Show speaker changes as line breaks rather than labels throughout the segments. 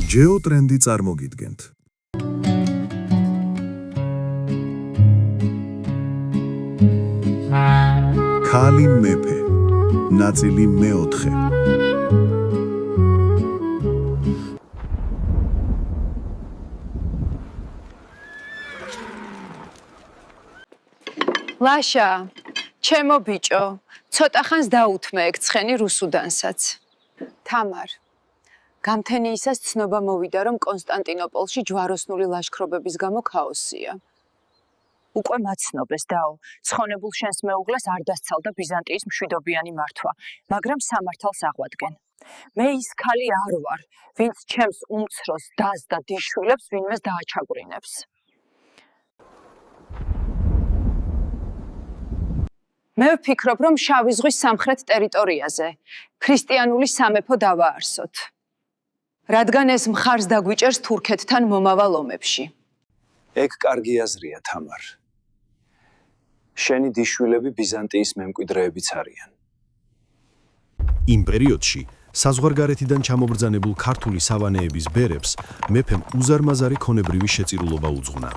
გეოტრენდი წარმოგიდგენთ. ქალი მეფე, ნაწილი მეოთხე.
ლაშა, ჩემო ბიჭო, ცოტა ხანს დაუთმე ეგ ცხენი რუსუდანსაც. თამარ, გამთენიისას ცნობა მოვიდა, რომ კონსტანტინოპოლში ჯვაროსნული ლაშქრობების გამო ქაოსია.
უკვე მაცნობეს დაო, ცხონებულ შენს მეუღლეს არ დასცალდა ბიზანტიის მშვიდობიანი მართვა, მაგრამ სამართალს აღვადგენ. მე ის ქალი არ ვარ, ვინც ჩემს უმცროს დას და დიშვილებს ვინმეს დააჩაგვრინებს.
მე ვფიქრობ, რომ შავი ზღვის სამხრეთ ტერიტორიაზე ქრისტიანული სამეფო დავაარსოთ. რადგან ეს მხარს დაგვიჭერს თურქეთთან მომავალ ომებში.
ეგ კარგი აზრია, თამარ. შენი დიშვილები ბიზანტიის მემკვიდრეებიც არიან.
იმ პერიოდში საზღვარგარეთიდან ჩამობრძანებულ ქართული სავანეების ბერებს მეფემ უზარმაზარი ქონებრივი შეწირულობა უძღვნა.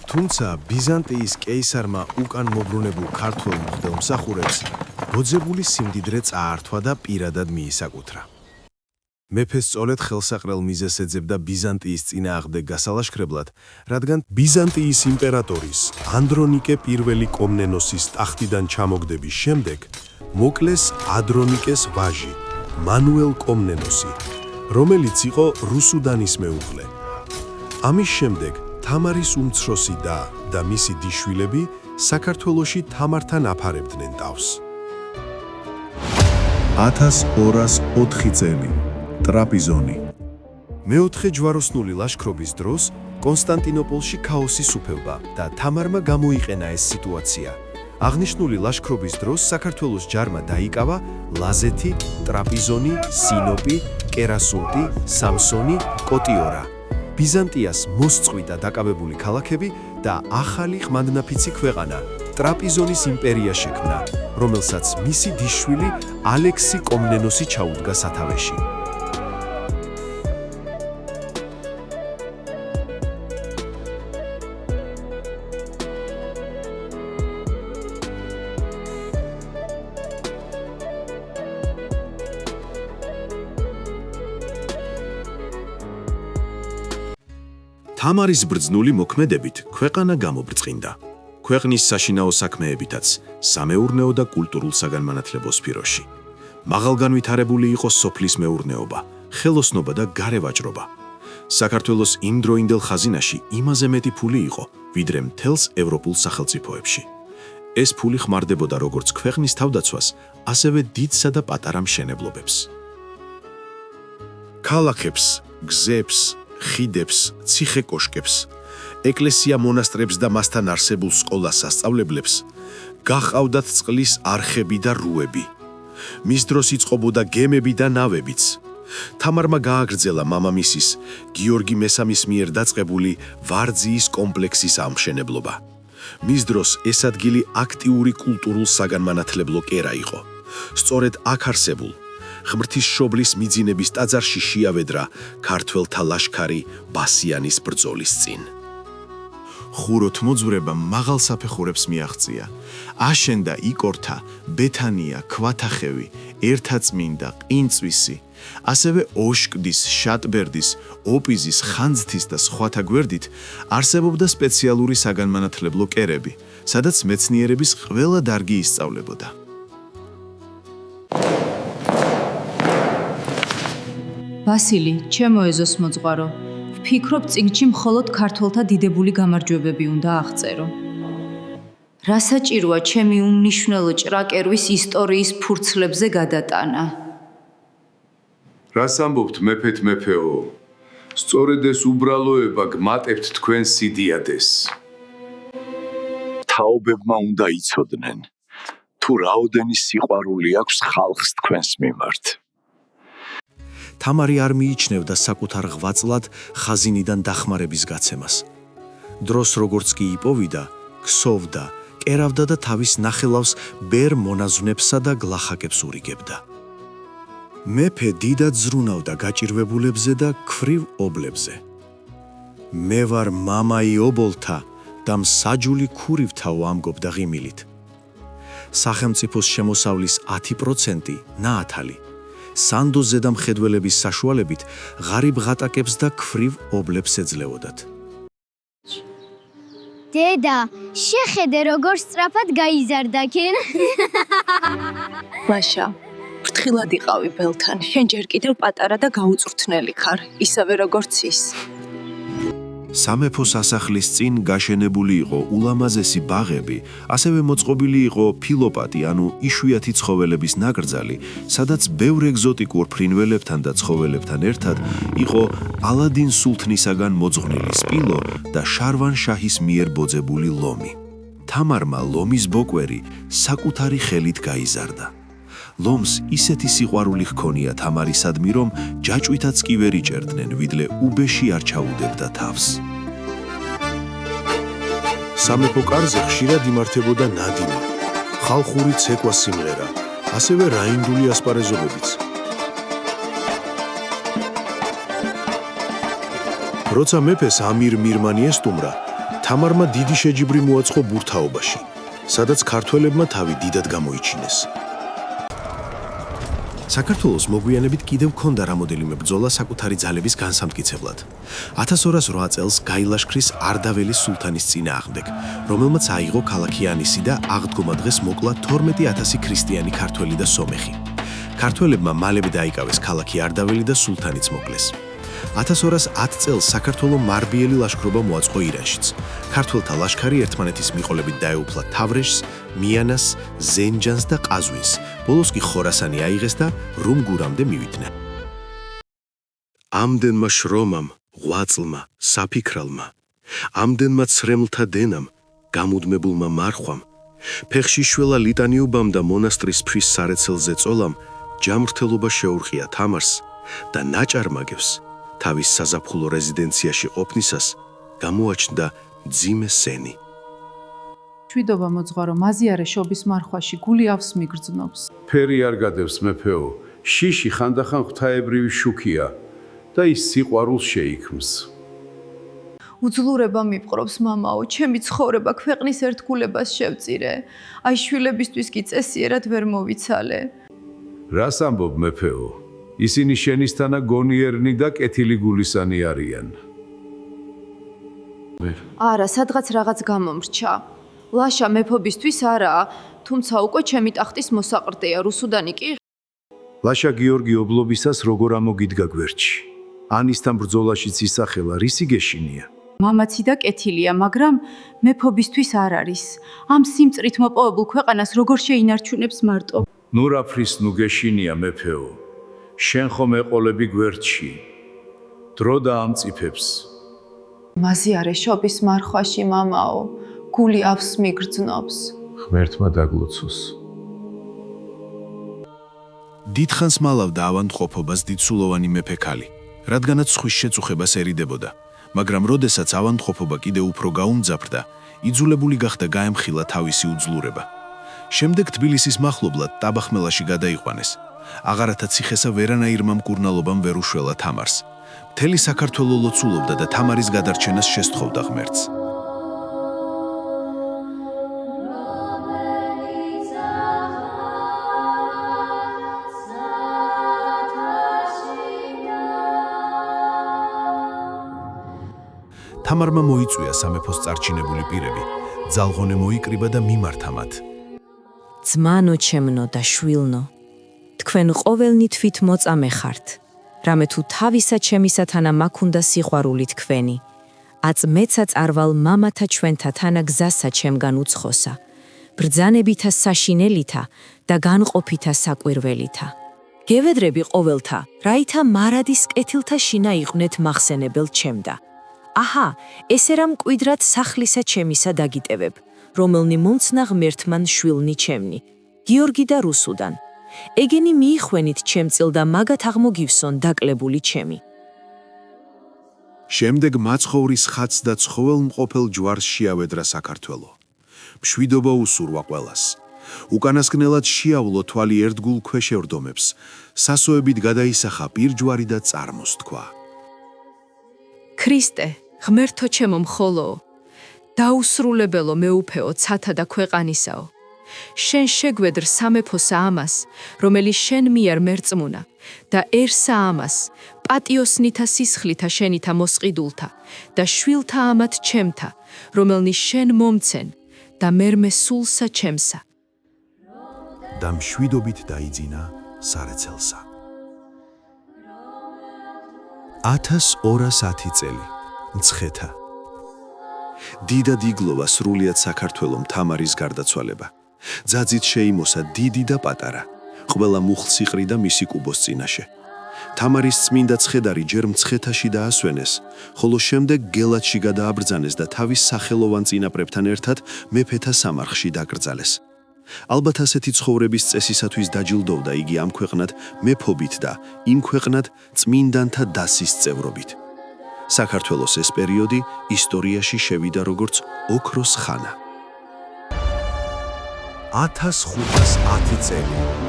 თუმცა ბიზანტიის კეისარმა უკან მობრუნებულ ქართველ მღვდელმსახურებს ბოძებული სიმდიდრე წაართვა და პირადად მიისაკუთრა. მეფე სწორედ ხელსაყრელ მიზეზს ეძებდა ბიზანტიის წინააღმდეგ გასალაშქრებლად, რადგან ბიზანტიის იმპერატორის ანდრონიკე პირველი კომნენოსის ტახტიდან ჩამოგდების შემდეგ მოკლეს ანდრონიკეს ვაჟი, მანუელ კომნენოსი, რომელიც იყო რუსუდანის მეუღლე. ამის შემდეგ თამარის უმცროსი და მისი დიშვილები საქართველოში თამართან აფარებდნენ თავს.
1204 წელი. ტრაპიზონი.
მეოთხე ჯვაროსნული ლაშქრობის დროს კონსტანტინოპოლში ქაოსი სუფევდა და თამარმა გამოიყენა ეს სიტუაცია. აღნიშნული ლაშქრობის დროს საქართველოს ჯარმა დაიკავა ლაზეთი, ტრაპიზონი, სინოპი, კერასუნტი, სამსონი, კოტიორა. ბიზანტიას მოსწყვიტა დაკავებული ქალაქები და ახალი ყმადნაფიცი ქვეყანა ტრაპიზონის იმპერია შექმნა, რომელსაც მისი დიშვილი ალექსი კომნენოსი ჩაუდგა სათავეში. თამარის ბრძნული მოქმედებით ქვეყანა გამობრწყინდა. ქვეყნის საშინაო საქმეებითაც სამეურნეო და კულტურულ საგანმანათლებლო სფეროში. მაღალგანვითარებული იყო სოფლის მეურნეობა, ხელოსნობა და გარევაჭრობა. საქართველოს იმდროინდელ ხაზინაში იმაზე მეტი ფული იყო, ვიდრე მთელს ევროპულ სახელმწიფოებში. ეს ფული ხმარდებოდა როგორც ქვეყნის თავდაცვას, ასევე დიდსა და პატარა მშენებლობებს. ქალაქებს, გზებს, ხიდებს, ციხე-კოშკებს, ეკლესია მონასტრებს და მასთან არსებულ სკოლა-სასწავლებლებს გაჰყავდათ წყლის არხები და რუები. მის დროს იწყობოდა გემები და ნავებიც. თამარმა გააგრძელა მამამისის, გიორგი მესამის მიერ დაწყებული ვარძიის კომპლექსის ამშენებლობა. მის დროს ეს ადგილი აქტიური კულტურულ-საგანმანათლებლო კერა იყო. სწორედ აქ არსებულ ღმრთისმშობლის მიძინების ტაძარში შეავედრა ქართველთა ლაშქარი ბასიანის ბრძოლის წინ. ხუროთმოძვრებამ მაღალ საფეხურებს მიაღწია. აშენდა იკორთა, ბეთანია, ქვათახევი, ერთაწმინდა, ყინწვისი, ასევე ოშკდის, შატბერდის, ოპიზის, ხანძთის და სხვათა გვერდით არსებობდა სპეციალური საგანმანათლებლო კერები, სადაც მეცნიერების ყველა დარგი ისწავლებოდა.
ვასილი, ჩემო ეზოს მოძღვარო, ვფიქრობ წიგნში მხოლოდ ქართველთა დიდებული გამარჯვებები უნდა აღწერო. რა საჭიროა ჩემი უმნიშვნელო ჭრაკერვის ისტორიის ფურცლებზე გადატანა?
რას ამბობთ მეფეთ მეფეო? სწორედ ეს უბრალოება გმატებთ თქვენ სიდიადეს.
თაობებმა უნდა იცოდნენ, თუ რაოდენი სიყვარული აქვს ხალხს თქვენს მიმართ.
თამარი არ მიიჩნევდა საკუთარ ღვაწლად ხაზინიდან დახმარების გაცემას. დროს როგორც კი იპოვიდა, ქსოვდა, კერავდა და თავის ნახელავს ბერ მონაზვნებსა და გლახაკებს ურიგებდა.
მეფე დიდად ზრუნავდა გაჭირვებულებზე და ქვრივ ობლებზე. მე ვარ მამაი ობოლთა და მსაჯული ქურივთა ვამგობ და ღიმილით. სახელმწიფოს შემოსავლის 10% ნაათალი. სანდოს ზედამხედველების საშუალებით ღარიბ ღატაკებს და ქვრივ ობლებს ეძლეოდათ.
დედა, შეხედე როგორ სწრაფად გაიზარდაქენ.
ლაშა, ფრთხილად იყავი ბელთან. შენ ჯერ კიდევ პატარა და გაუწვრთნელი ხარ, ისევე როგორც ის.
სამეფო სასახლის წინ გაშენებული იყო ულამაზესი ბაღები, ასევე მოწყობილი იყო ფილოპატი, ანუ იშვიათი ცხოველების ნაკრძალი, სადაც ბევრ ეგზოტიკურ ფრინველებთან და ცხოველებთან ერთად იყო ალა딘 სულთნისაგან მოძღვნილი სპილო და შარვან შაჰის მიერ ბოძებული ლომი. თამარმა ლომის ბოკვერი საკუთარი ხელით გაიზარდა. ლომს ისეთი სიყვარული ჰქონია თამარისადმი, რომ ჯაჭვითაც კი ვერ იჭერდნენ, ვიდრე უბეში არ ჩაუდებდა თავს. სამეფო კარზე ხშირად იმართებოდა ნადინი, ხალხური ცეკვა სიმღერა, ასევე რაინდული ასპარეზობებიც. როცა მეფეს ამირ მირმანი ესტუმრა, თამარმა დიდი შეჯიბრი მოაწყო ბურთაობაში, სადაც ქართველებმა თავი დიდად გამოიჩინეს. საქართველოს მოგვიანებით კიდევ ჰქონდა რამოდენიმე ბრძოლა საკუთარი ძალების განსამტკიცებლად. 1208 წელს გაილაშქრის არდაველის სულთანის წინააღმდეგ, რომელმაც აიღო ქალაქი ანისი და აღდგომა დღეს მოკლა 12,000 ქრისტიანი ქართველი და სომეხი. ქართველებმა მალევე დაიკავეს ქალაქი არდაველი და სულთანიც მოკლეს. 1210 წელს საქართველო მარბიელი ლაშქრობა მოაწყო ირანშიც. ქართველთა ლაშქარი ერთმანეთის მიყოლებით დაეუფლა თავრეშს, მიანას, ზენჯანს და ყაზვინს. ბოლოს კი ხორასანი აიღეს და რუმგურამდე მივიდნენ. ამდენმა შრომამ, ღვაწლმა, საფიქრალმა, ამდენმა ცრემლთა დენამ, გამუდმებულმა მარხვამ, ფეხში შველა ლიტანიობამ და მონასტრის ფრის სარეცელზე წოლამ ჯამრთელობა შეურყია თამარს და ნაჭარმაგებს თავის საზაფხულო რეზიდენციაში ყოფნისას გამოაჩნდა მძიმე სენი.
შვიდობა მოძღვარო, მაზიარე შობის მარხვაში გული ავს მიგრძნობს.
ფერი არ გადევს მეფეო, შიში ხანდახან ღვთაებრივი შუქია და ის სიყვარულს შეიქმს.
უძლურება მიპყრობს მამაო, ჩემი ცხოვრება ქვეყნის ერთგულებას შევწირე. აი შვილებისთვის კი წესიერად ვერ მოვიცალე.
რას ამბობ მეფეო? ისინი შენისთანა გონიერნი და კეთილი გულისანი არიან.
არა, სადღაც რაღაც გამომრჩა. ლაშა მეფობისთვის არაა, თუმცა უკვე ჩემი ტახტის მოსაყრდეა, რუსუდანი კი.
ლაშა გიორგი ობლობისას როგორ ამოგიდგა გვერდში. ანისთან ბრძოლაშიც ისახელა, რისი გეშინია?
მამაცი და კეთილია, მაგრამ მეფობისთვის არ არის. ამ სიმწრით მოპოვებულ ქვეყანას როგორ შეინარჩუნებს მარტო?
ნუ რაფრის ნუ გეშინია მეფეო. შენ ხომ ეყოლები გვერდში. დრო დაამწიფებს.
მაზიარე შობის მარხვაში მამაო, გული ავს მიგრძნობს.
ღმერთმა დაგლოცოს.
დიდხანს მალავდა ავადმყოფობას დიდსულოვანი მეფე ქალი, რადგანაც სხვის შეწუხებას ერიდებოდა, მაგრამ როდესაც ავადმყოფობა კიდევ უფრო გაუმძაფრდა, იძულებული გახდა გაემხილა თავისი უძლურება. შემდეგ თბილისის მახლობლად ტაბახმელაში გადაიყვანეს. აღარათა ციხესა ვერანაირმა მკურნალობამ ვერ უშველა თამარს. მთელი საქართველო ლოცულობდა და თამარის გადარჩენას შესთხოვდა ღმერთს. თამარმა მოიწვია სამეფოს წარჩინებული პირები, ძალღონე მოიკრიბა და მიმართა მათ.
ძმანო ჩემნო და შვილნო, თქვენ ყოველნი თვით მოწამე ხართ, რამე თუ თავისა ჩემისათანა მაქვს უნდა სიყვარული თქვენი, აწ მეცაც არვალ მამათა ჩვენთა თანა გზასა ჩემგან უცხოსა, ბრძანებითა საშინელითა და განყოფითა საკვირველითა. გევედრები ყოველთა, რაითა მარადის კეთილთა შინა იყვნეთ მახსენებელ ჩემდა. აჰა, ესე რა მკვიდრად სახლისა ჩემისა დაგიტევებ, რომელნი მომცნა ღმერთმან შვილნი ჩემნი, გიორგი და რუსუდან. ეგენი მიიხვენით ჩემწილ და მაგათ აღმოგივსონ დაკლებული ჩემი.
შემდეგ მაცხოვრის ხატს და ცხოველმყოფელ ჯვარს შეავედრა საქართველო. მშვიდობა უსურვა ყველას.
უკანასკნელად შეავლო თვალი ერთგულ ქვეშევრდომებს, სასოებით გადაისახა პირჯვარი და წარმოს თქვა.
ქრისტე, ღმერთო ჩემო მხოლო, დაუსრულებელო მეუფეო ცათა და ქვეყანისაო, შენ შეგვედრ სამეფოსა ამას, რომელიც შენ მიერ მერწმუნა დაერსა ამას, პატიოსნითა სისხლითა შენითა მოსყიდულთა და შვილთა ამათ ჩემთა, რომელნი შენ მომცენ და მერმე სულსა ჩემსა.
და მშვიდობით დაიძინა სარეცელსა. 1210 წელი მცხეთა. დიდად იგლოვა სრულიად საქართველომ თამარის გარდაცვალება. ძაძით შეიმოსა დიდი და პატარა, ყველა მუხლსიყრი და მისი კუბოს წინაშე. თამარის წმინდა ცხედარი ჯერ მცხეთაში დაასვენეს, ხოლო შემდეგ გელათში გადააბრძანეს და თავის სახელოვან წინაპრებთან ერთად მეფეთა სამარხში დაკრძალეს. ალბათ ასეთი ცხოვრების წესისათვის დაჯილდოვდა იგი ამ ქვეყნად მეფობით და იმ ქვეყნად წმინდანთა დასის წევრობით. საქართველოს ეს პერიოდი ისტორიაში შევიდა როგორც ოქროს ხანა. 1510 წელი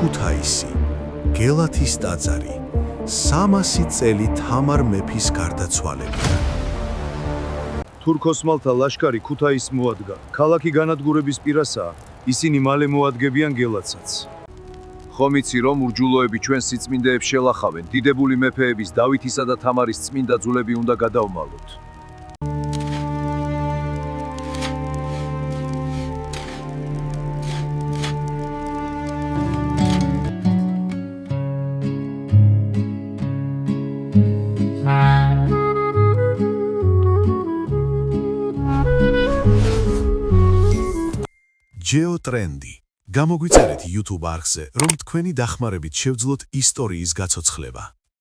ქუთაისი, გელათის ტაძარი, 300 წელი თამარ მეფის გარდაცვალებიდან.
თურქ-ოსმალთა ლაშქარი ქუთაისს მოადგა. ქალაქი განადგურების პირასაა, ისინი მალე მოადგებიან გელათსაც. ხომ იცი რომ ურჯულოები ჩვენ სიწმინდეებს შელახავენ, დიდებული მეფეების დავითისა და თამარის წმინდა ძულები უნდა გადავმალოთ.
GeoTrendy. გამოგვიწერეთ YouTube არხზე, რომ თქვენი დახმარებით შევძლოთ ისტორიის გაცოცხლება.